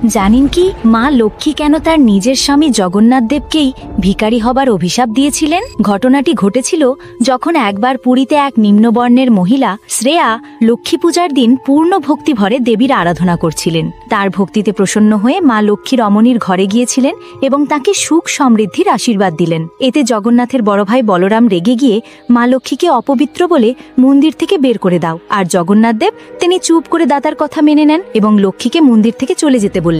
জানেন কি মা লক্ষ্মী কেন তার নিজের স্বামী জগন্নাথ দেবকেই ভিখারি হবার অভিশাপ দিয়েছিলেন? ঘটনাটি ঘটেছিল যখন একবার পুরীতে এক নিম্নবর্ণের মহিলা শ্রেয়া লক্ষ্মী পূজার দিন পূর্ণ ভক্তি ভরে দেবীর আরাধনা করছিলেন। তার ভক্তিতে প্রসন্ন হয়ে মা লক্ষ্মী রমণীর ঘরে গিয়েছিলেন এবং তাকে সুখ সমৃদ্ধির আশীর্বাদ দিলেন। এতে জগন্নাথের বড় ভাই বলরাম রেগে গিয়ে মা লক্ষ্মীকে অপবিত্র বলে মন্দির থেকে বের করে দাও। আর জগন্নাথ দেব তিনি চুপ করে দাতার কথা মেনে নেন এবং লক্ষ্মীকে মন্দির থেকে চলে যেতে বললেন।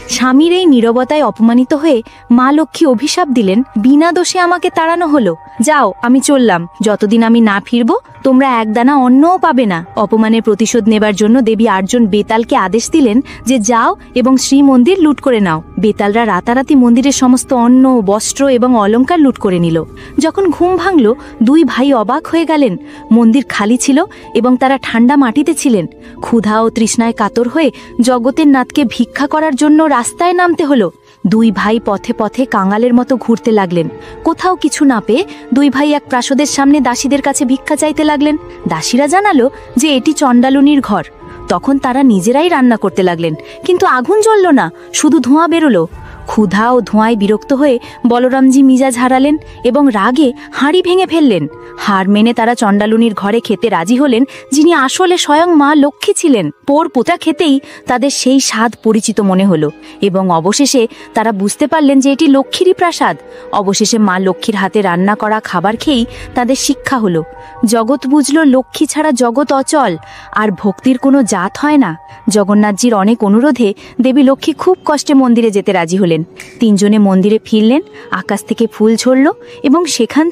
স্বামীর এই নীরবতায় অপমানিত হয়ে মা লক্ষ্মী অভিশাপ দিলেন, বিনা দোষে আমাকে তাড়ানো হলো, যাও আমি চললাম, যতদিন আমি না ফিরবো তোমরা একদানা অন্নও পাবে না। অপমানের প্রতিশোধ নেবার জন্য দেবী আর্জুন বেতালকে আদেশ দিলেন যে যাও এবং শ্রী মন্দির লুট করে নাও। বেতালরা রাতারাতি মন্দিরের সমস্ত অন্ন, বস্ত্র এবং অলংকার লুট করে নিল। যখন ঘুম ভাঙল দুই ভাই অবাক হয়ে গেলেন। মন্দির খালি ছিল এবং তারা ঠান্ডা মাটিতে ছিলেন। ক্ষুধা ও তৃষ্ণায় কাতর হয়ে জগতের নাথকে ভিক্ষা করার জন্য রাস্তায় নামতে হলো। দুই ভাই পথে পথে কাঙালের মতো ঘুরতে লাগলেন। কোথাও কিছু না পেয়ে দুই ভাই এক প্রাসাদের সামনে দাসীদের কাছে ভিক্ষা চাইতে লাগলেন। দাসীরা জানালো যে এটি চণ্ডালুনির ঘর। তখন তারা নিজেরাই রান্না করতে লাগলেন, কিন্তু আগুন জ্বলল না, শুধু ধোঁয়া বেরোলো। ক্ষুধা ও ধোঁয়ায় বিরক্ত হয়ে বলরামজি মিজাজ হারালেন এবং রাগে হাঁড়ি ভেঙে ফেললেন। হার মেনে তারা চণ্ডালুনির ঘরে খেতে রাজি হলেন, যিনি আসলে স্বয়ং মা লক্ষ্মী ছিলেন। পোর পোতা খেতেই তাদের সেই স্বাদ পরিচিত মনে হলো এবং অবশেষে তারা বুঝতে পারলেন যে এটি লক্ষ্মীরই প্রাসাদ। অবশেষে মা লক্ষ্মীর হাতে রান্না করা খাবার খেয়েই তাদের শিক্ষা হলো। জগৎ বুঝল লক্ষ্মী ছাড়া জগৎ অচল, আর ভক্তির কোনো জাত হয় না। জগন্নাথজির অনেক অনুরোধে দেবী লক্ষ্মী খুব কষ্টে মন্দিরে যেতে রাজি হলেন। তিনজনে মন্দিরে ফিরলেন, আকাশ থেকে ফুল ঝরল এবং সেখান